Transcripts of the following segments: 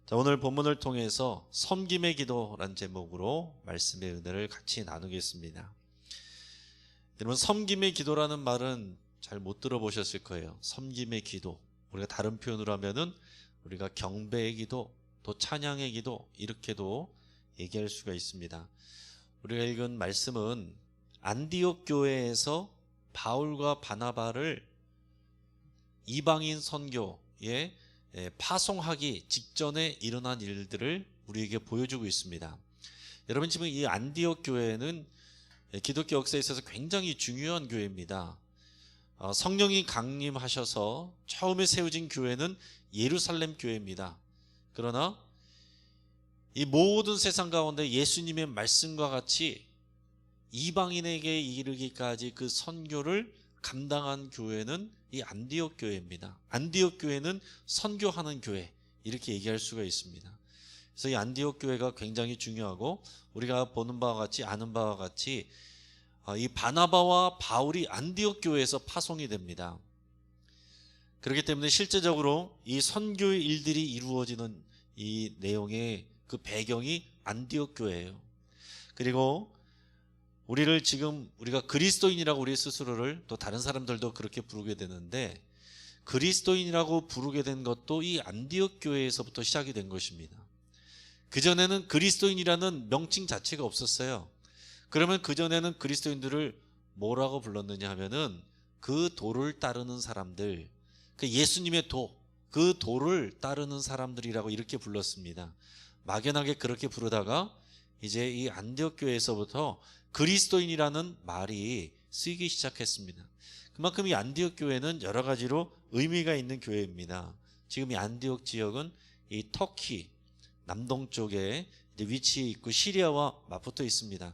자, 오늘 본문을 통해서 섬김의 기도라는 제목으로 말씀의 은혜를 같이 나누겠습니다. 여러분, 섬김의 기도라는 말은 잘 못 들어보셨을 거예요. 섬김의 기도, 우리가 다른 표현으로 하면은 우리가 경배의 기도, 또 찬양의 기도, 이렇게도 얘기할 수가 있습니다. 우리가 읽은 말씀은 안디옥 교회에서 바울과 바나바를 이방인 선교에 파송하기 직전에 일어난 일들을 우리에게 보여주고 있습니다. 여러분, 지금 이 안디옥 교회는 기독교 역사에 있어서 굉장히 중요한 교회입니다. 성령이 강림하셔서 처음에 세워진 교회는 예루살렘 교회입니다. 그러나 이 모든 세상 가운데 예수님의 말씀과 같이 이방인에게 이르기까지 그 선교를 감당한 교회는 이 안디옥 교회입니다. 안디옥 교회는 선교하는 교회, 이렇게 얘기할 수가 있습니다. 그래서 이 안디옥 교회가 굉장히 중요하고, 우리가 보는 바와 같이 아는 바와 같이 이 바나바와 바울이 안디옥 교회에서 파송이 됩니다. 그렇기 때문에 실제적으로 이 선교의 일들이 이루어지는 이 내용의 그 배경이 안디옥 교회예요. 그리고 우리가 그리스도인이라고 우리 스스로를, 또 다른 사람들도 그렇게 부르게 되는데, 그리스도인이라고 부르게 된 것도 이 안디옥 교회에서부터 시작이 된 것입니다. 그전에는 그리스도인이라는 명칭 자체가 없었어요. 그러면 그전에는 그리스도인들을 뭐라고 불렀느냐 하면은 그 도를 따르는 사람들, 그 예수님의 도, 그 도를 따르는 사람들이라고 이렇게 불렀습니다. 막연하게 그렇게 부르다가 이제 이 안디옥 교회에서부터 그리스도인이라는 말이 쓰이기 시작했습니다. 그만큼 이 안디옥 교회는 여러 가지로 의미가 있는 교회입니다. 지금 이 안디옥 지역은 이 터키 남동쪽에 위치해 있고 시리아와 맞붙어 있습니다.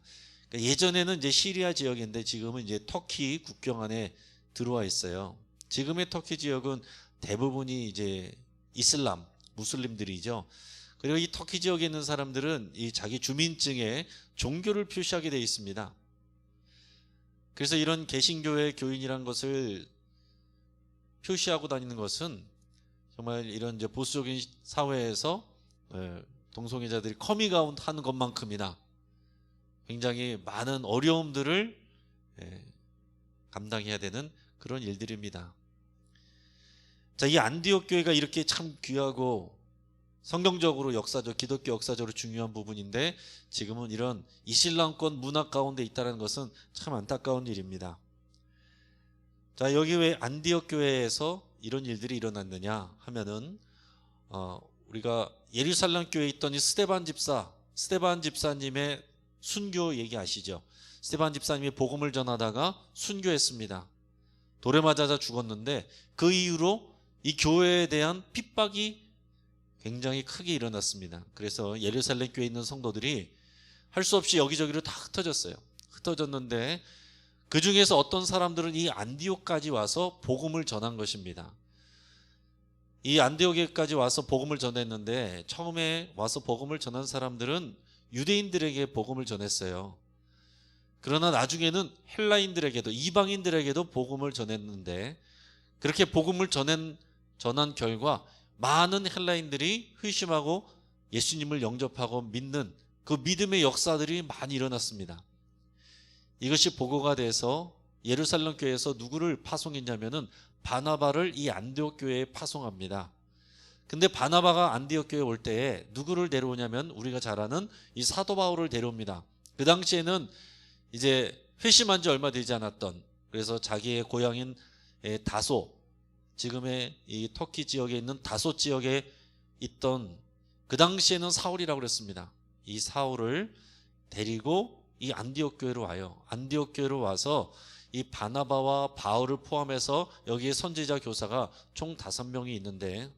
그러니까 예전에는 이제 시리아 지역인데 지금은 이제 터키 국경 안에 들어와 있어요. 지금의 터키 지역은 대부분이 이제 이슬람, 무슬림들이죠. 그리고 이 터키 지역에 있는 사람들은 이 자기 주민증에 종교를 표시하게 되어 있습니다. 그래서 이런 개신교의 교인이라는 것을 표시하고 다니는 것은 정말 이런 이제 보수적인 사회에서 동성애자들이 커밍아웃 하는 것만큼이나 굉장히 많은 어려움들을 감당해야 되는 그런 일들입니다. 자, 이 안디옥 교회가 이렇게 참 귀하고 성경적으로 기독교 역사적으로 중요한 부분인데, 지금은 이런 이슬람권 문화 가운데 있다는 것은 참 안타까운 일입니다. 자, 여기 왜 안디옥 교회에서 이런 일들이 일어났느냐 하면은 우리가 예루살렘 교회에 있던 이 스데반 집사님의 순교 얘기 아시죠? 스데반 집사님이 복음을 전하다가 순교했습니다. 돌에 맞아서 죽었는데, 그 이후로 이 교회에 대한 핍박이 굉장히 크게 일어났습니다. 그래서 예루살렘 교회에 있는 성도들이 할 수 없이 여기저기로 다 흩어졌는데 그 중에서 어떤 사람들은 이 안디옥까지 와서 복음을 전한 것입니다. 이 안디옥에까지 와서 복음을 전했는데, 처음에 와서 복음을 전한 사람들은 유대인들에게 복음을 전했어요. 그러나 나중에는 헬라인들에게도, 이방인들에게도 복음을 전했는데, 그렇게 복음을 전한 결과 많은 헬라인들이 회심하고 예수님을 영접하고 믿는 그 믿음의 역사들이 많이 일어났습니다. 이것이 보고가 돼서 예루살렘 교회에서 누구를 파송했냐면은 바나바를 이 안디옥 교회에 파송합니다. 근데 바나바가 안디옥 교회에 올 때에 누구를 데려오냐면 우리가 잘 아는 이 사도 바울을 데려옵니다. 그 당시에는 이제 회심한 지 얼마 되지 않았던, 그래서 자기의 고향인 다소, 지금의 이 터키 지역에 있는 다소 지역에 있던, 그 당시에는 사울이라고 그랬습니다. 이 사울을 데리고 이 안디옥 교회로 와요. 안디옥 교회로 와서 이 바나바와 바울을 포함해서 여기에 선지자 교사가 총 5명이 있는데,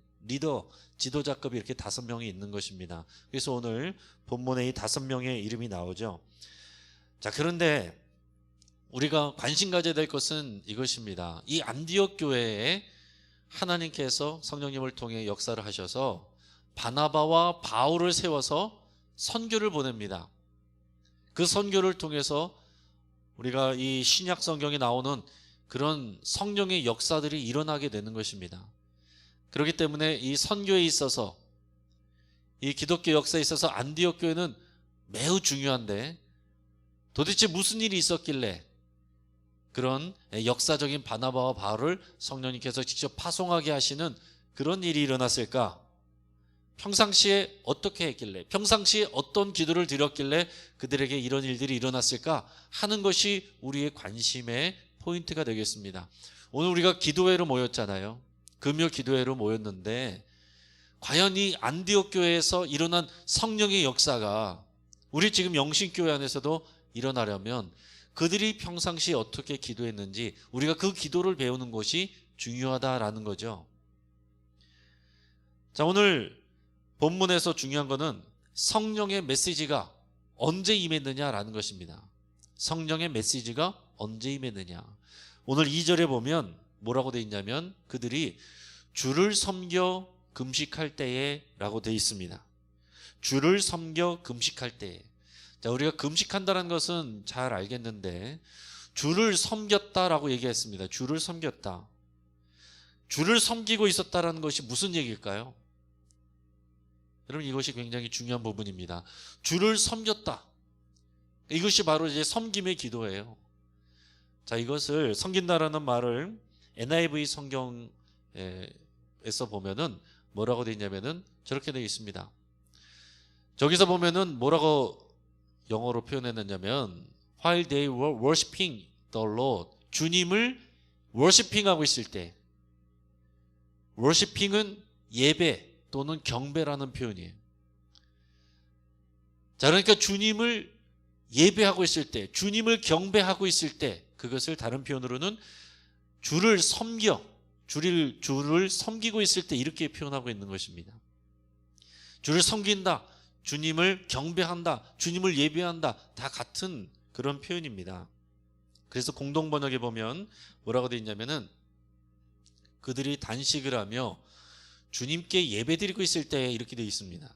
지도자급이 이렇게 5명이 있는 것입니다. 그래서 오늘 본문에 이 5명의 이름이 나오죠. 자, 그런데 우리가 관심 가져야 될 것은 이것입니다. 이 안디옥 교회에 하나님께서 성령님을 통해 역사를 하셔서 바나바와 바울을 세워서 선교를 보냅니다. 그 선교를 통해서 우리가 이 신약 성경에 나오는 그런 성령의 역사들이 일어나게 되는 것입니다. 그렇기 때문에 이 선교에 있어서 이 기독교 역사에 있어서 안디옥 교회는 매우 중요한데 도대체 무슨 일이 있었길래 그런 역사적인 바나바와 바울을 성령님께서 직접 파송하게 하시는 그런 일이 일어났을까? 평상시에 어떻게 했길래, 평상시에 어떤 기도를 드렸길래 그들에게 이런 일들이 일어났을까 하는 것이 우리의 관심의 포인트가 되겠습니다. 오늘 우리가 기도회로 모였잖아요. 금요 기도회로 모였는데 과연 이 안디옥 교회에서 일어난 성령의 역사가 우리 지금 영신교회 안에서도 일어나려면 그들이 평상시에 어떻게 기도했는지 우리가 그 기도를 배우는 것이 중요하다라는 거죠. 자, 오늘 본문에서 중요한 거는 성령의 메시지가 언제 임했느냐라는 것입니다. 성령의 메시지가 언제 임했느냐. 오늘 2절에 보면 뭐라고 되어 있냐면 그들이 주를 섬겨 금식할 때에 라고 되어 있습니다. 주를 섬겨 금식할 때에. 자, 우리가 금식한다는 것은 잘 알겠는데 주를 섬겼다라고 얘기했습니다. 주를 섬겼다. 주를 섬기고 있었다라는 것이 무슨 얘기일까요? 여러분, 이것이 굉장히 중요한 부분입니다. 주를 섬겼다. 이것이 바로 이제 섬김의 기도예요. 자, 이것을 섬긴다라는 말을 NIV 성경에서 보면은 뭐라고 되어 있냐면은 저렇게 되어 있습니다. 저기서 보면은 뭐라고 영어로 표현했느냐면 while they were worshiping the Lord, 주님을 worshiping하고 있을 때, worshiping은 예배 또는 경배라는 표현이에요. 자, 그러니까 주님을 예배하고 있을 때, 주님을 경배하고 있을 때, 그것을 다른 표현으로는 주를 섬겨, 주를 섬기고 있을 때 이렇게 표현하고 있는 것입니다. 주를 섬긴다, 주님을 경배한다, 주님을 예배한다, 다 같은 그런 표현입니다. 그래서 공동번역에 보면 뭐라고 되어 있냐면은 그들이 단식을 하며 주님께 예배드리고 있을 때 이렇게 되어 있습니다.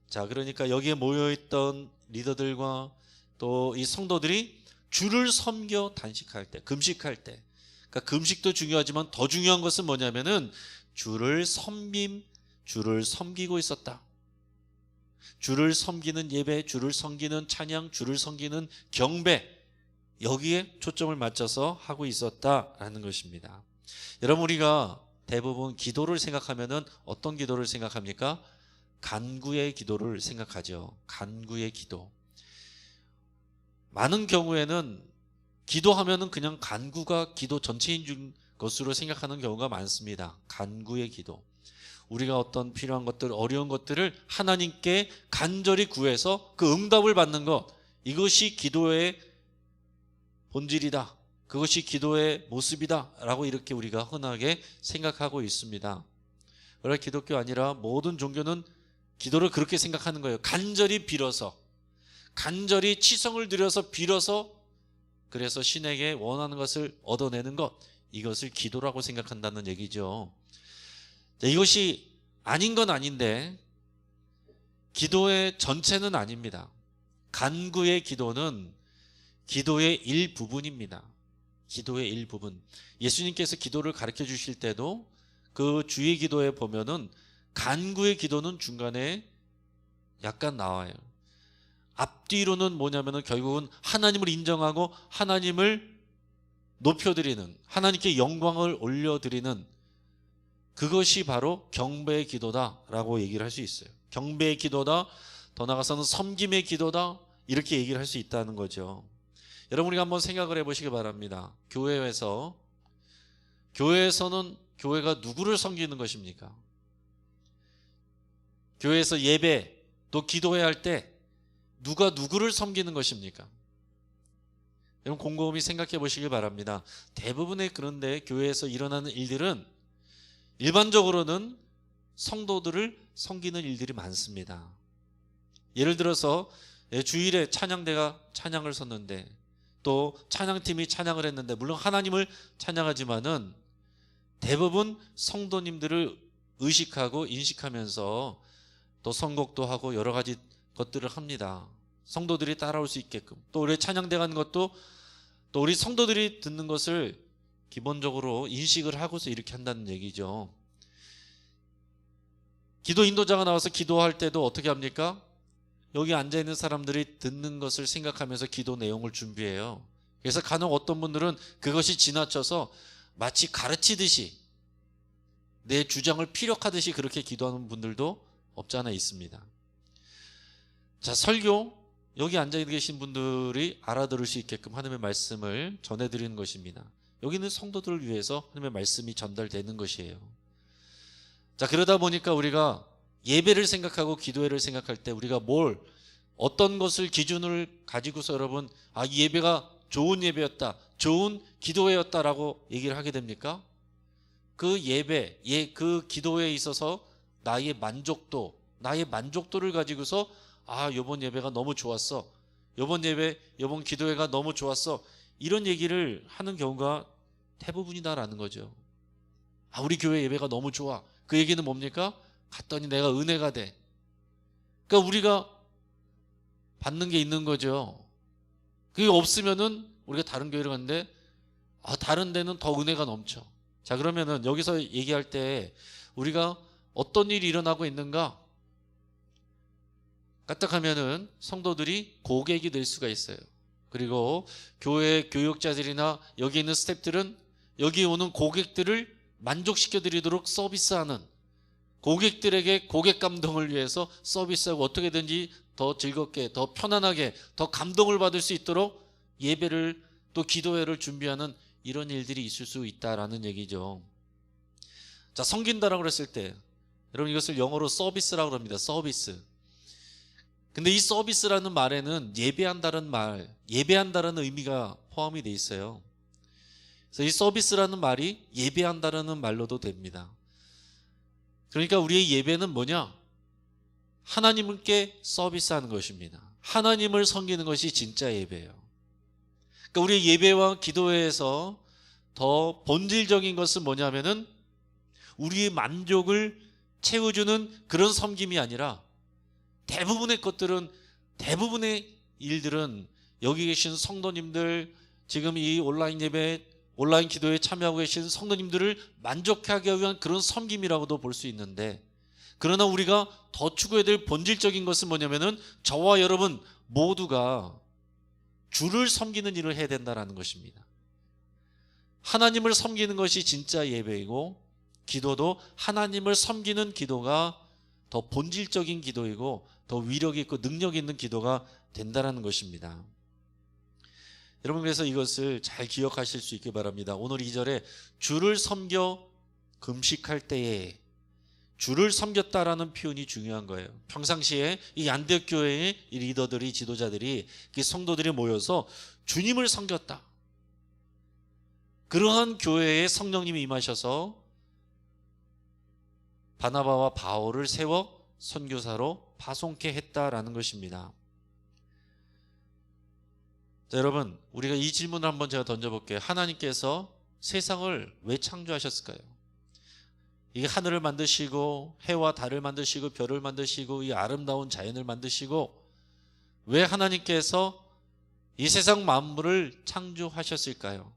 자, 그러니까 여기에 모여있던 리더들과 또 이 성도들이 주를 섬겨 단식할 때, 금식할 때, 그러니까 금식도 중요하지만 더 중요한 것은 뭐냐면은 주를 섬기고 있었다. 주를 섬기는 예배, 주를 섬기는 찬양, 주를 섬기는 경배, 여기에 초점을 맞춰서 하고 있었다라는 것입니다. 여러분, 우리가 대부분 기도를 생각하면은 어떤 기도를 생각합니까? 간구의 기도를 생각하죠. 간구의 기도. 많은 경우에는 기도하면은 그냥 간구가 기도 전체인 것으로 생각하는 경우가 많습니다. 간구의 기도. 우리가 어떤 필요한 것들, 어려운 것들을 하나님께 간절히 구해서 그 응답을 받는 것, 이것이 기도의 본질이다. 그것이 기도의 모습이다 라고 이렇게 우리가 흔하게 생각하고 있습니다. 그러나 기독교 아니라 모든 종교는 기도를 그렇게 생각하는 거예요. 간절히 빌어서, 간절히 치성을 들여서 빌어서, 그래서 신에게 원하는 것을 얻어내는 것, 이것을 기도라고 생각한다는 얘기죠. 이것이 아닌 건 아닌데 기도의 전체는 아닙니다. 간구의 기도는 기도의 일부분입니다. 기도의 일부분. 예수님께서 기도를 가르쳐 주실 때도 그 주의 기도에 보면은 간구의 기도는 중간에 약간 나와요. 앞뒤로는 뭐냐면은 결국은 하나님을 인정하고 하나님을 높여드리는, 하나님께 영광을 올려드리는, 그것이 바로 경배의 기도다라고 얘기를 할 수 있어요. 경배의 기도다, 더 나아가서는 섬김의 기도다, 이렇게 얘기를 할 수 있다는 거죠. 여러분, 우리가 한번 생각을 해보시기 바랍니다. 교회에서는 교회가 누구를 섬기는 것입니까? 교회에서 예배 또 기도해야 할 때 누가 누구를 섬기는 것입니까? 여러분, 곰곰이 생각해 보시기 바랍니다. 대부분의 그런데 교회에서 일어나는 일들은 일반적으로는 성도들을 섬기는 일들이 많습니다. 예를 들어서 주일에 찬양대가 찬양을 섰는데, 또 찬양팀이 찬양을 했는데, 물론 하나님을 찬양하지만은 대부분 성도님들을 의식하고 인식하면서 또 선곡도 하고 여러 가지 것들을 합니다. 성도들이 따라올 수 있게끔. 또 우리 찬양대 가는 것도 또 우리 성도들이 듣는 것을 기본적으로 인식을 하고서 이렇게 한다는 얘기죠. 기도 인도자가 나와서 기도할 때도 어떻게 합니까? 여기 앉아있는 사람들이 듣는 것을 생각하면서 기도 내용을 준비해요. 그래서 간혹 어떤 분들은 그것이 지나쳐서 마치 가르치듯이 내 주장을 피력하듯이 그렇게 기도하는 분들도 없지 않아 있습니다. 자, 설교, 여기 앉아 계신 분들이 알아들을 수 있게끔 하나님의 말씀을 전해드리는 것입니다. 여기는 성도들을 위해서 하나님의 말씀이 전달되는 것이에요. 자, 그러다 보니까 우리가 예배를 생각하고 기도회를 생각할 때 우리가 어떤 것을 기준을 가지고서 여러분, 이 예배가 좋은 예배였다, 좋은 기도회였다라고 얘기를 하게 됩니까? 그 예배, 그 기도회에 있어서 나의 만족도를 가지고서 이번 예배가 너무 좋았어, 이번 기도회가 너무 좋았어, 이런 얘기를 하는 경우가 대부분이다라는 거죠. 우리 교회 예배가 너무 좋아. 그 얘기는 뭡니까? 갔더니 내가 은혜가 돼. 그러니까 우리가 받는 게 있는 거죠. 그게 없으면은 우리가 다른 교회를 갔는데 다른 데는 더 은혜가 넘쳐. 자, 그러면은 여기서 얘기할 때 우리가 어떤 일이 일어나고 있는가? 까딱하면은 성도들이 고객이 될 수가 있어요. 그리고 교회 교육자들이나 여기 있는 스태프들은 여기 오는 고객들을 만족시켜 드리도록 서비스하는, 고객들에게 고객 감동을 위해서 서비스하고 어떻게든지 더 즐겁게, 더 편안하게, 더 감동을 받을 수 있도록 예배를 또 기도회를 준비하는 이런 일들이 있을 수 있다라는 얘기죠. 자, 섬긴다라고 그랬을 때 여러분 이것을 영어로 서비스라고 합니다. 서비스. 근데 이 서비스라는 말에는 예배한다는 의미가 포함이 돼 있어요. 그래서 이 서비스라는 말이 예배한다라는 말로도 됩니다. 그러니까 우리의 예배는 뭐냐? 하나님께 서비스하는 것입니다. 하나님을 섬기는 것이 진짜 예배예요. 그러니까 우리의 예배와 기도회에서 더 본질적인 것은 뭐냐면은 우리의 만족을 채워주는 그런 섬김이 아니라 대부분의 일들은 여기 계신 성도님들, 지금 이 온라인 예배, 온라인 기도에 참여하고 계신 성도님들을 만족하기 위한 그런 섬김이라고도 볼 수 있는데, 그러나 우리가 더 추구해야 될 본질적인 것은 뭐냐면은 저와 여러분 모두가 주를 섬기는 일을 해야 된다는 것입니다. 하나님을 섬기는 것이 진짜 예배이고, 기도도 하나님을 섬기는 기도가 더 본질적인 기도이고 더 위력 있고 능력 있는 기도가 된다는 것입니다. 여러분, 그래서 이것을 잘 기억하실 수 있기 바랍니다. 오늘 2절에 주를 섬겨 금식할 때에, 주를 섬겼다라는 표현이 중요한 거예요. 평상시에 이 안디옥 교회의 이 리더들이, 지도자들이, 이 성도들이 모여서 주님을 섬겼다. 그러한 교회에 성령님이 임하셔서 바나바와 바울을 세워 선교사로 파송케 했다라는 것입니다. 자, 여러분, 우리가 이 질문을 한번 제가 던져볼게요. 하나님께서 세상을 왜 창조하셨을까요? 이 하늘을 만드시고 해와 달을 만드시고 별을 만드시고 이 아름다운 자연을 만드시고 왜 하나님께서 이 세상 만물을 창조하셨을까요?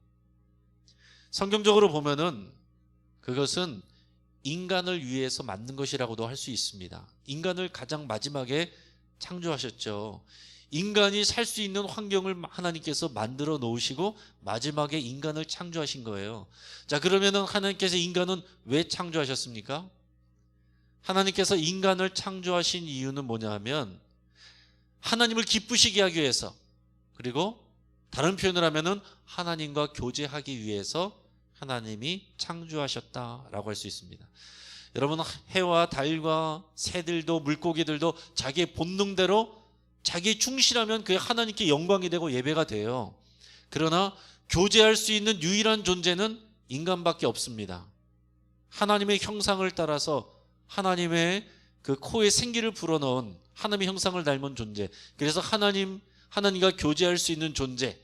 성경적으로 보면은 그것은 인간을 위해서 만든 것이라고도 할 수 있습니다. 인간을 가장 마지막에 창조하셨죠. 인간이 살 수 있는 환경을 하나님께서 만들어 놓으시고 마지막에 인간을 창조하신 거예요. 자, 그러면은 하나님께서 인간은 왜 창조하셨습니까? 하나님께서 인간을 창조하신 이유는 뭐냐 하면 하나님을 기쁘시게 하기 위해서, 그리고 다른 표현을 하면은 하나님과 교제하기 위해서 하나님이 창조하셨다라고 할 수 있습니다. 여러분, 해와 달과 새들도 물고기들도 자기의 본능대로 자기에 충실하면 그게 하나님께 영광이 되고 예배가 돼요. 그러나 교제할 수 있는 유일한 존재는 인간밖에 없습니다. 하나님의 형상을 따라서 하나님의 그 코에 생기를 불어넣은 하나님의 형상을 닮은 존재, 그래서 하나님과 교제할 수 있는 존재,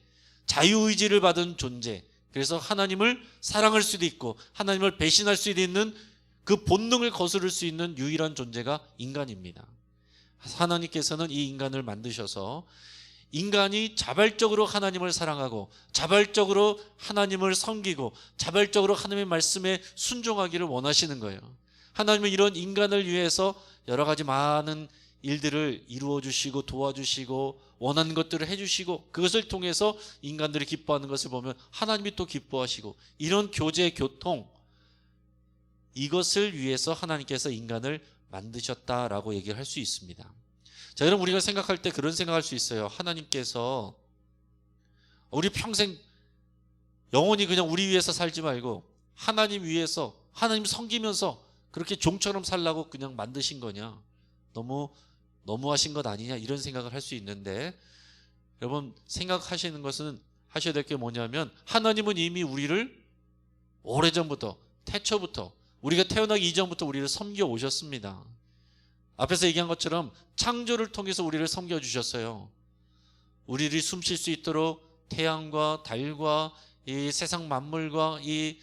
자유의지를 받은 존재, 그래서 하나님을 사랑할 수도 있고 하나님을 배신할 수도 있는 그 본능을 거스를 수 있는 유일한 존재가 인간입니다. 하나님께서는 이 인간을 만드셔서 인간이 자발적으로 하나님을 사랑하고 자발적으로 하나님을 섬기고 자발적으로 하나님의 말씀에 순종하기를 원하시는 거예요. 하나님은 이런 인간을 위해서 여러 가지 많은 일들을 이루어 주시고 도와주시고 원하는 것들을 해주시고 그것을 통해서 인간들이 기뻐하는 것을 보면 하나님이 또 기뻐하시고 이런 교제 교통, 이것을 위해서 하나님께서 인간을 만드셨다라고 얘기를 할 수 있습니다. 자, 여러분, 우리가 생각할 때 그런 생각할 수 있어요. 하나님께서 우리 평생 영원히 그냥 우리 위해서 살지 말고 하나님 위해서, 하나님 섬기면서 그렇게 종처럼 살라고 그냥 만드신 거냐, 너무하신 것 아니냐, 이런 생각을 할 수 있는데, 여러분 생각하시는 것은, 하셔야 될 게 뭐냐면, 하나님은 이미 우리를 오래전부터, 태초부터, 우리가 태어나기 이전부터 우리를 섬겨 오셨습니다. 앞에서 얘기한 것처럼 창조를 통해서 우리를 섬겨 주셨어요. 우리를 숨쉴 수 있도록 태양과 달과 이 세상 만물과 이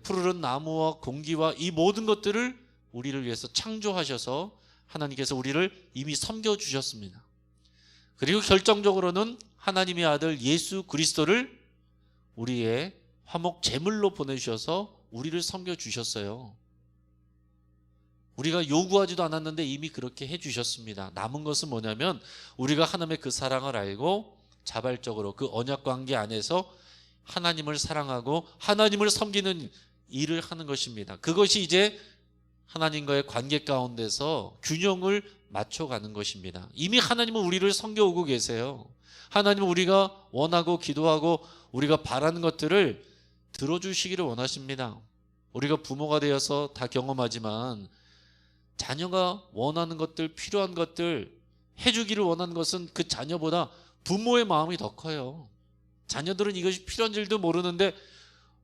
푸르른 나무와 공기와 이 모든 것들을 우리를 위해서 창조하셔서 하나님께서 우리를 이미 섬겨 주셨습니다. 그리고 결정적으로는 하나님의 아들 예수 그리스도를 우리의 화목 제물로 보내주셔서 우리를 섬겨 주셨어요. 우리가 요구하지도 않았는데 이미 그렇게 해주셨습니다. 남은 것은 뭐냐면 우리가 하나님의 그 사랑을 알고 자발적으로 그 언약 관계 안에서 하나님을 사랑하고 하나님을 섬기는 일을 하는 것입니다. 그것이 이제 하나님과의 관계 가운데서 균형을 맞춰가는 것입니다. 이미 하나님은 우리를 섬겨오고 계세요. 하나님은 우리가 원하고 기도하고 우리가 바라는 것들을 들어주시기를 원하십니다. 우리가 부모가 되어서 다 경험하지만 자녀가 원하는 것들, 필요한 것들 해주기를 원하는 것은 그 자녀보다 부모의 마음이 더 커요. 자녀들은 이것이 필요한 줄도 모르는데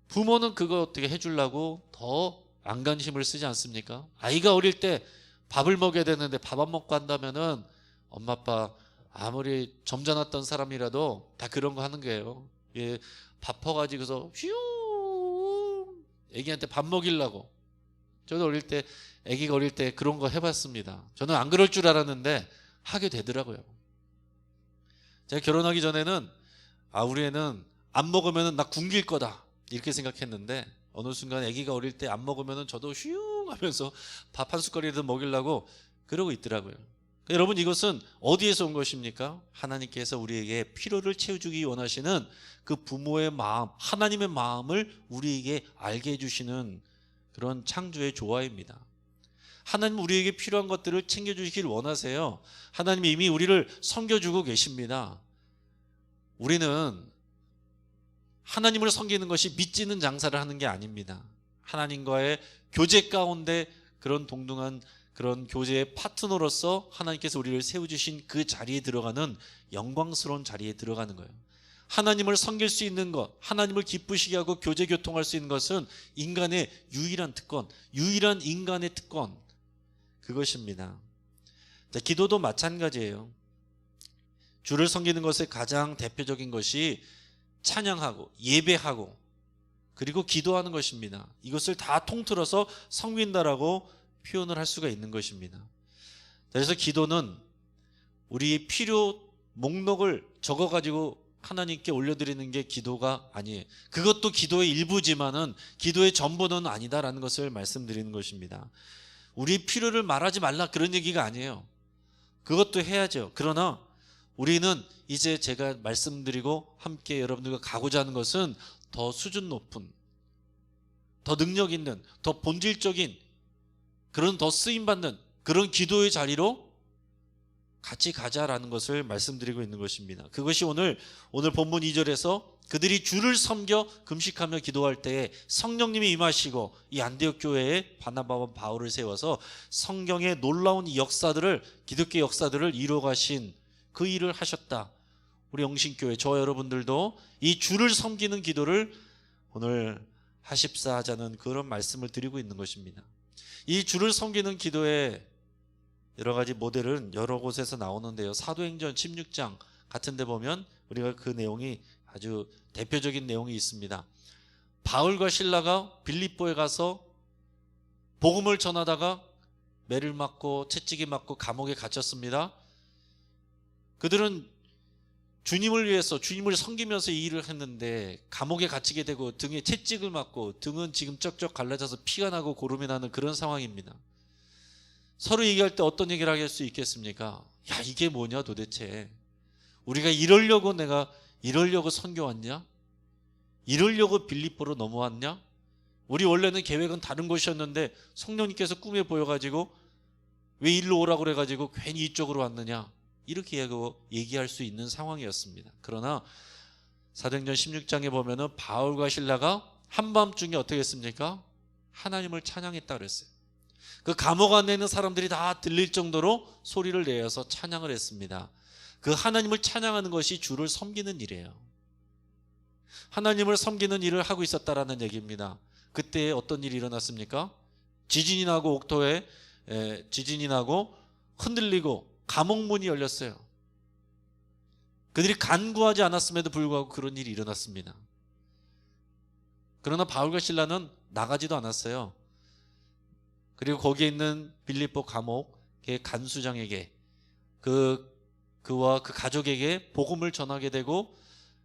부모는 그거 어떻게 해주려고 더 안간힘을 쓰지 않습니까? 아이가 어릴 때 밥을 먹여야 되는데 밥 안 먹고 한다면은 엄마 아빠 아무리 점잖았던 사람이라도 다 그런 거 하는 거예요. 예, 밥 퍼가지고서 휴 애기한테 밥 먹이려고. 저도 어릴 때, 애기가 어릴 때 그런 거 해봤습니다. 저는 안 그럴 줄 알았는데 하게 되더라고요. 제가 결혼하기 전에는 우리 애는 안 먹으면 나 굶길 거다 이렇게 생각했는데, 어느 순간 아기가 어릴 때 안 먹으면 저도 휘웅 하면서 밥 한 숟가락이라도 먹이려고 그러고 있더라고요. 여러분, 이것은 어디에서 온 것입니까? 하나님께서 우리에게 필요를 채워주기 원하시는 그 부모의 마음, 하나님의 마음을 우리에게 알게 해주시는 그런 창조의 조화입니다. 하나님 우리에게 필요한 것들을 챙겨주시길 원하세요. 하나님이 이미 우리를 섬겨주고 계십니다. 우리는 하나님을 섬기는 것이 믿지는 장사를 하는 게 아닙니다. 하나님과의 교제 가운데 그런 동등한 그런 교제의 파트너로서 하나님께서 우리를 세워주신 그 자리에 들어가는 영광스러운 자리에 들어가는 거예요. 하나님을 섬길 수 있는 것, 하나님을 기쁘시게 하고 교제 교통할 수 있는 것은 인간의 유일한 특권, 유일한 인간의 특권, 그것입니다. 자, 기도도 마찬가지예요. 주를 섬기는 것의 가장 대표적인 것이 찬양하고 예배하고 그리고 기도하는 것입니다. 이것을 다 통틀어서 섬긴다라고 표현을 할 수가 있는 것입니다. 그래서 기도는 우리의 필요 목록을 적어가지고 하나님께 올려드리는 게 기도가 아니에요. 그것도 기도의 일부지만은 기도의 전부는 아니다라는 것을 말씀드리는 것입니다. 우리 필요를 말하지 말라 그런 얘기가 아니에요. 그것도 해야죠. 그러나 우리는 이제 제가 말씀드리고 함께 여러분들과 가고자 하는 것은 더 수준 높은, 더 능력 있는, 더 본질적인 그런 더 쓰임받는 그런 기도의 자리로 같이 가자라는 것을 말씀드리고 있는 것입니다. 그것이 오늘 본문 2절에서 그들이 주를 섬겨 금식하며 기도할 때에 성령님이 임하시고 이 안디옥 교회에 바나바와 바울을 세워서 성경의 놀라운 이 역사들을, 기독교 역사들을 이루어 가신 그 일을 하셨다. 우리 영신교회 저와 여러분들도 이 주를 섬기는 기도를 오늘 하십사 하자는 그런 말씀을 드리고 있는 것입니다. 이 주를 섬기는 기도의 여러 가지 모델은 여러 곳에서 나오는데요. 사도행전 16장 같은 데 보면 우리가 그 내용이 아주 대표적인 내용이 있습니다. 바울과 실라가 빌립보에 가서 복음을 전하다가 매를 맞고 채찍이 맞고 감옥에 갇혔습니다. 그들은 주님을 위해서 주님을 섬기면서 이 일을 했는데 감옥에 갇히게 되고 등에 채찍을 맞고 등은 지금 쩍쩍 갈라져서 피가 나고 고름이 나는 그런 상황입니다. 서로 얘기할 때 어떤 얘기를 할 수 있겠습니까? 야, 이게 뭐냐 도대체. 우리가 이러려고 선교 왔냐? 이러려고 빌립보로 넘어왔냐? 우리 원래는 계획은 다른 곳이었는데 성령님께서 꿈에 보여가지고 왜 일로 오라고 그래가지고 괜히 이쪽으로 왔느냐? 이렇게 얘기할 수 있는 상황이었습니다. 그러나 사도행전 16장에 보면은 바울과 실라가 한밤중에 어떻게 했습니까? 하나님을 찬양했다 그랬어요. 그 감옥 안에 있는 사람들이 다 들릴 정도로 소리를 내어서 찬양을 했습니다. 그 하나님을 찬양하는 것이 주를 섬기는 일이에요. 하나님을 섬기는 일을 하고 있었다라는 얘기입니다. 그때 어떤 일이 일어났습니까? 지진이 나고 옥토에 지진이 나고 흔들리고 감옥문이 열렸어요. 그들이 간구하지 않았음에도 불구하고 그런 일이 일어났습니다. 그러나 바울과 실라는 나가지도 않았어요. 그리고 거기에 있는 빌립보 감옥의 간수장에게 그와 그 가족에게 복음을 전하게 되고,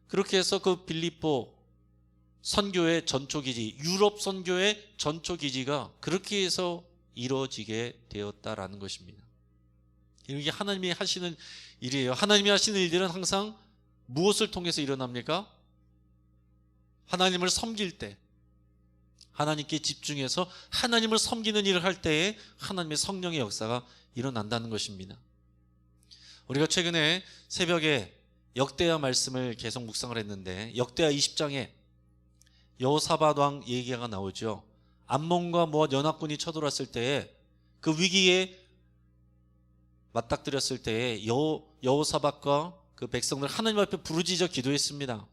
그렇게 해서 그 빌립보 선교의 전초기지, 유럽 선교의 전초기지가 그렇게 해서 이루어지게 되었다라는 것입니다. 이게 하나님이 하시는 일이에요. 하나님이 하시는 일들은 항상 무엇을 통해서 일어납니까? 하나님을 섬길 때, 하나님께 집중해서 하나님을 섬기는 일을 할 때에 하나님의 성령의 역사가 일어난다는 것입니다. 우리가 최근에 새벽에 역대하 말씀을 계속 묵상을 했는데, 역대하 20장에 여호사밧 왕 얘기가 나오죠. 암몬과 모압 연합군이 쳐들어왔을 때에 그 위기에 맞닥뜨렸을 때에 여호사밧과 그 백성들 하나님 앞에 부르짖어 기도했습니다.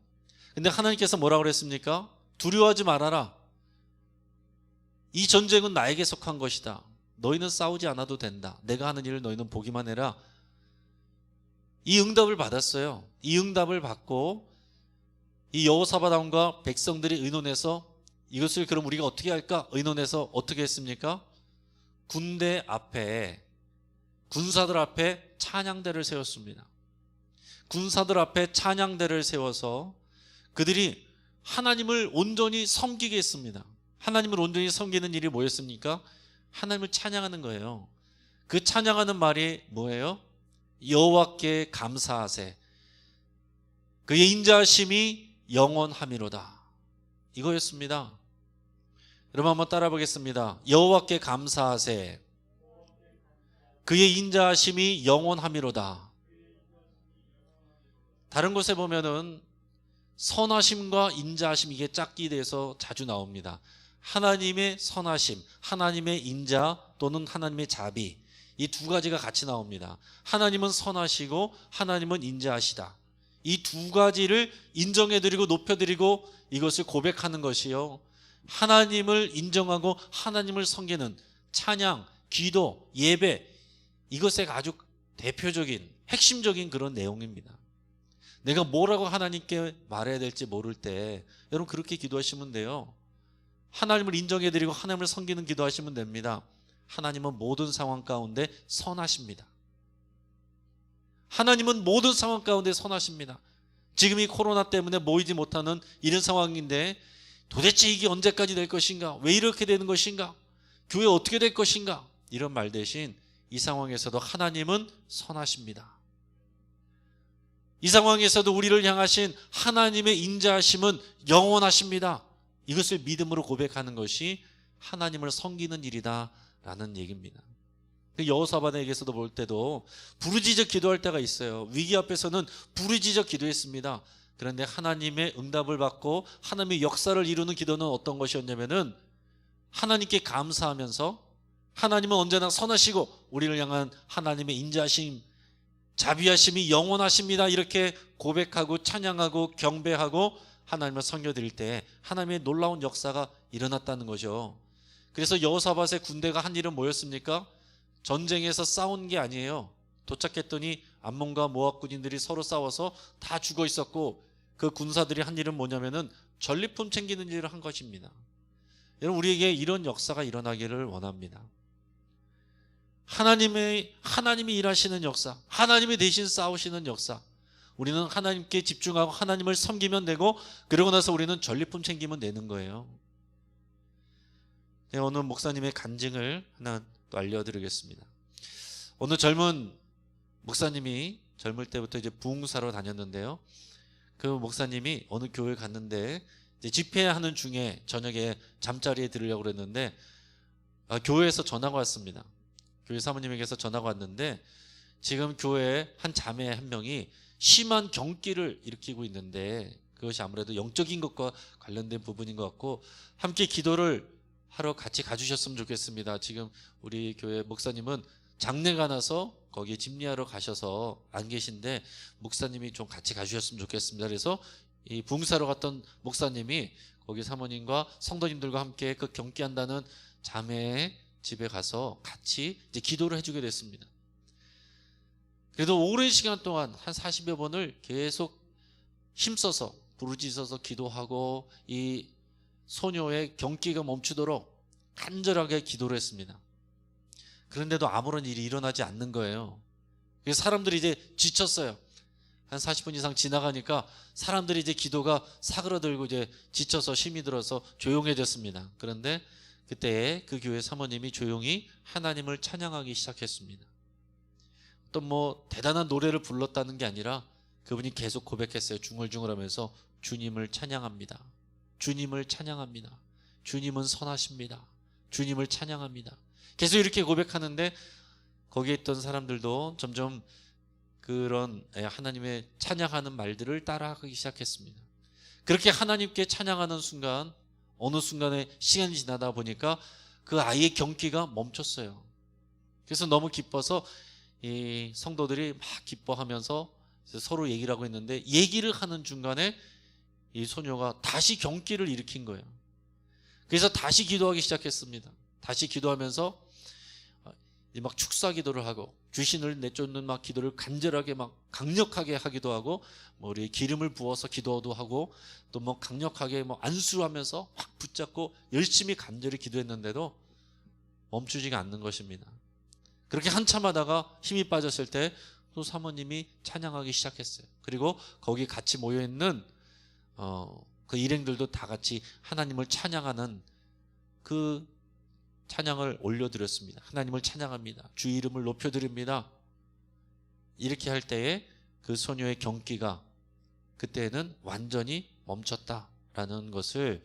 근데 하나님께서 뭐라고 그랬습니까? 두려워하지 말아라. 이 전쟁은 나에게 속한 것이다. 너희는 싸우지 않아도 된다. 내가 하는 일을 너희는 보기만 해라. 이 응답을 받았어요. 이 응답을 받고 이 여호사밧 왕과 백성들이 의논해서 이것을 그럼 우리가 어떻게 할까? 의논해서 어떻게 했습니까? 군대 앞에, 군사들 앞에 찬양대를 세웠습니다. 군사들 앞에 찬양대를 세워서 그들이 하나님을 온전히 섬기게 했습니다. 하나님을 온전히 섬기는 일이 뭐였습니까? 하나님을 찬양하는 거예요. 그 찬양하는 말이 뭐예요? 여호와께 감사하세. 그의 인자하심이 영원함이로다. 이거였습니다. 여러분 한번 따라 보겠습니다. 여호와께 감사하세. 그의 인자하심이 영원함이로다. 다른 곳에 보면은 선하심과 인자하심, 이게 짝기돼서 자주 나옵니다. 하나님의 선하심, 하나님의 인자 또는 하나님의 자비, 이 두 가지가 같이 나옵니다. 하나님은 선하시고 하나님은 인자하시다. 이 두 가지를 인정해드리고 높여드리고 이것을 고백하는 것이요, 하나님을 인정하고 하나님을 섬기는 찬양, 기도, 예배, 이것의 아주 대표적인 핵심적인 그런 내용입니다. 내가 뭐라고 하나님께 말해야 될지 모를 때 여러분 그렇게 기도하시면 돼요. 하나님을 인정해드리고 하나님을 섬기는 기도하시면 됩니다. 하나님은 모든 상황 가운데 선하십니다. 하나님은 모든 상황 가운데 선하십니다. 지금 이 코로나 때문에 모이지 못하는 이런 상황인데 도대체 이게 언제까지 될 것인가? 왜 이렇게 되는 것인가? 교회 어떻게 될 것인가? 이런 말 대신 이 상황에서도 하나님은 선하십니다. 이 상황에서도 우리를 향하신 하나님의 인자하심은 영원하십니다. 이것을 믿음으로 고백하는 것이 하나님을 섬기는 일이다 라는 얘기입니다. 여호사밧에게서도 볼 때도 부르짖어 기도할 때가 있어요. 위기 앞에서는 부르짖어 기도했습니다. 그런데 하나님의 응답을 받고 하나님의 역사를 이루는 기도는 어떤 것이었냐면은 하나님께 감사하면서 하나님은 언제나 선하시고 우리를 향한 하나님의 인자하심, 자비하심이 영원하십니다. 이렇게 고백하고 찬양하고 경배하고 하나님을 섬겨드릴 때 하나님의 놀라운 역사가 일어났다는 거죠. 그래서 여호사밧의 군대가 한 일은 뭐였습니까? 전쟁에서 싸운 게 아니에요. 도착했더니 암몬과 모압 군인들이 서로 싸워서 다 죽어 있었고, 그 군사들이 한 일은 뭐냐면은 전리품 챙기는 일을 한 것입니다. 여러분, 우리에게 이런 역사가 일어나기를 원합니다. 하나님이 일하시는 역사, 하나님이 대신 싸우시는 역사, 우리는 하나님께 집중하고 하나님을 섬기면 되고, 그러고 나서 우리는 전리품 챙기면 되는 거예요. 오늘 목사님의 간증을 하나 또 알려드리겠습니다. 어느 젊은 목사님이 젊을 때부터 이제 부흥사로 다녔는데요. 그 목사님이 어느 교회 갔는데 이제 집회하는 중에 저녁에 잠자리에 들으려고 그랬는데 교회에서 전화가 왔습니다. 교회 사모님에게서 전화가 왔는데 지금 교회에 한 자매 한 명이 심한 경기를 일으키고 있는데 그것이 아무래도 영적인 것과 관련된 부분인 것 같고 함께 기도를 하러 같이 가주셨으면 좋겠습니다. 지금 우리 교회 목사님은 장례가 나서 거기에 집례하러 가셔서 안 계신데 목사님이 좀 같이 가주셨으면 좋겠습니다. 그래서 이 부흥사로 갔던 목사님이 거기 사모님과 성도님들과 함께 그 경기한다는 자매의 집에 가서 같이 이제 기도를 해주게 됐습니다. 그래도 오랜 시간 동안 한 40여 번을 계속 힘써서 부르짖어서 기도하고 이 소녀의 경기가 멈추도록 간절하게 기도를 했습니다. 그런데도 아무런 일이 일어나지 않는 거예요. 그래서 사람들이 이제 지쳤어요. 한 40분 이상 지나가니까 사람들이 이제 기도가 사그러들고 이제 지쳐서 힘이 들어서 조용해졌습니다. 그런데 그때 그 교회 사모님이 조용히 하나님을 찬양하기 시작했습니다. 또 뭐 대단한 노래를 불렀다는 게 아니라 그분이 계속 고백했어요. 중얼중얼하면서 주님을 찬양합니다. 주님을 찬양합니다. 주님은 선하십니다. 주님을 찬양합니다. 계속 이렇게 고백하는데 거기에 있던 사람들도 점점 그런 하나님의 찬양하는 말들을 따라하기 시작했습니다. 그렇게 하나님께 찬양하는 순간 어느 순간에 시간이 지나다 보니까 그 아이의 경기가 멈췄어요. 그래서 너무 기뻐서 이 성도들이 막 기뻐하면서 서로 얘기를 하고 있는데 얘기를 하는 중간에 이 소녀가 다시 경기를 일으킨 거예요. 그래서 다시 기도하기 시작했습니다. 다시 기도하면서 막 축사 기도를 하고 귀신을 내쫓는 막 기도를 간절하게 막 강력하게 하기도 하고 뭐 우리 기름을 부어서 기도도 하고 또 뭐 강력하게 뭐 안수하면서 확 붙잡고 열심히 간절히 기도했는데도 멈추지가 않는 것입니다. 그렇게 한참 하다가 힘이 빠졌을 때 또 사모님이 찬양하기 시작했어요. 그리고 거기 같이 모여 있는 그 일행들도 다 같이 하나님을 찬양하는 그 찬양을 올려드렸습니다. 하나님을 찬양합니다. 주 이름을 높여드립니다. 이렇게 할 때에 그 소녀의 경기가 그때는 완전히 멈췄다라는 것을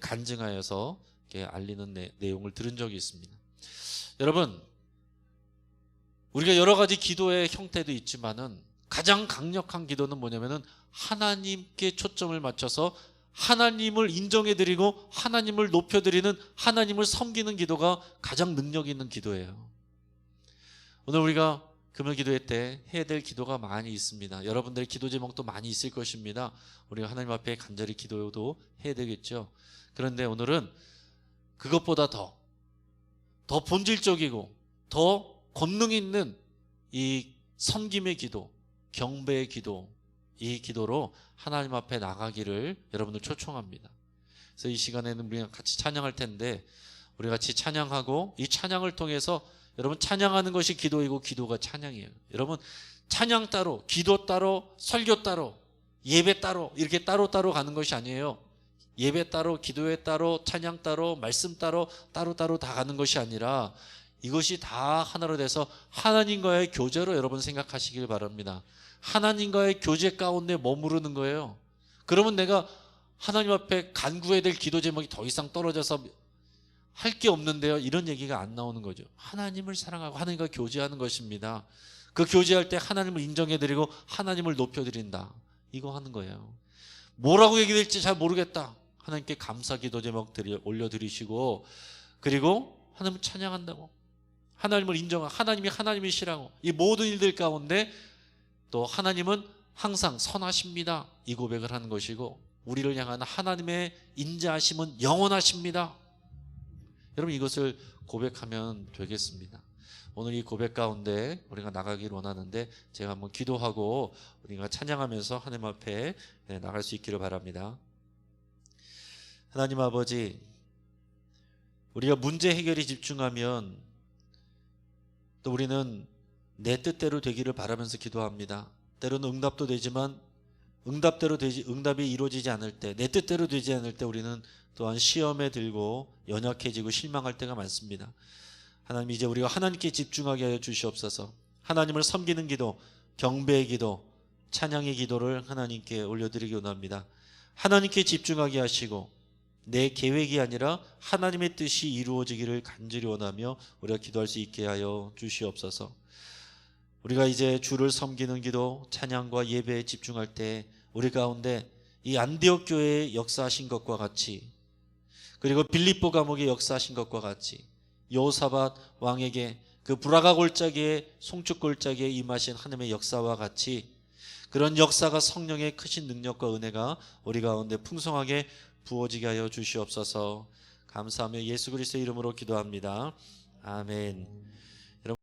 간증하여서 알리는 내용을 들은 적이 있습니다. 여러분, 우리가 여러 가지 기도의 형태도 있지만은 가장 강력한 기도는 뭐냐면은 하나님께 초점을 맞춰서 하나님을 인정해드리고 하나님을 높여드리는 하나님을 섬기는 기도가 가장 능력 있는 기도예요. 오늘 우리가 금요 기도회 때 해야 될 기도가 많이 있습니다. 여러분들의 기도 제목도 많이 있을 것입니다. 우리가 하나님 앞에 간절히 기도도 해야 되겠죠. 그런데 오늘은 그것보다 더 본질적이고 더 권능 있는 이 섬김의 기도, 경배의 기도, 이 기도로 하나님 앞에 나가기를 여러분들 초청합니다. 그래서 이 시간에는 우리가 같이 찬양할 텐데 우리 같이 찬양하고 이 찬양을 통해서 여러분 찬양하는 것이 기도이고 기도가 찬양이에요. 여러분 찬양 따로, 기도 따로, 설교 따로, 예배 따로 이렇게 따로따로 가는 것이 아니에요. 예배 따로, 기도회 따로, 찬양 따로, 말씀 따로 따로따로 다 가는 것이 아니라 이것이 다 하나로 돼서 하나님과의 교제로 여러분 생각하시길 바랍니다. 하나님과의 교제 가운데 머무르는 거예요. 그러면 내가 하나님 앞에 간구해야 될 기도 제목이 더 이상 떨어져서 할 게 없는데요, 이런 얘기가 안 나오는 거죠. 하나님을 사랑하고 하나님과 교제하는 것입니다. 그 교제할 때 하나님을 인정해드리고 하나님을 높여드린다, 이거 하는 거예요. 뭐라고 얘기될지 잘 모르겠다, 하나님께 감사 기도 제목 올려드리시고 그리고 하나님을 찬양한다고, 하나님을 인정하고 하나님이 하나님이시라고, 이 모든 일들 가운데 또 하나님은 항상 선하십니다, 이 고백을 하는 것이고 우리를 향한 하나님의 인자하심은 영원하십니다. 여러분 이것을 고백하면 되겠습니다. 오늘 이 고백 가운데 우리가 나가기를 원하는데 제가 한번 기도하고 우리가 찬양하면서 하나님 앞에 나갈 수 있기를 바랍니다. 하나님 아버지, 우리가 문제 해결에 집중하면 또 우리는 내 뜻대로 되기를 바라면서 기도합니다. 때로는 응답도 되지만 응답이 이루어지지 않을 때, 내 뜻대로 되지 않을 때 우리는 또한 시험에 들고 연약해지고 실망할 때가 많습니다. 하나님, 이제 우리가 하나님께 집중하게 하여 주시옵소서. 하나님을 섬기는 기도, 경배의 기도, 찬양의 기도를 하나님께 올려드리기 원합니다. 하나님께 집중하게 하시고 내 계획이 아니라 하나님의 뜻이 이루어지기를 간절히 원하며 우리가 기도할 수 있게 하여 주시옵소서. 우리가 이제 주를 섬기는 기도, 찬양과 예배에 집중할 때 우리 가운데 이 안디옥 교회에 역사하신 것과 같이, 그리고 빌립보 감옥에 역사하신 것과 같이, 여호사밧 왕에게 그 브라가 골짜기에 송축 골짜기에 임하신 하나님의 역사와 같이 그런 역사가 성령의 크신 능력과 은혜가 우리 가운데 풍성하게 부어지게 하여 주시옵소서. 감사하며 예수 그리스도의 이름으로 기도합니다. 아멘.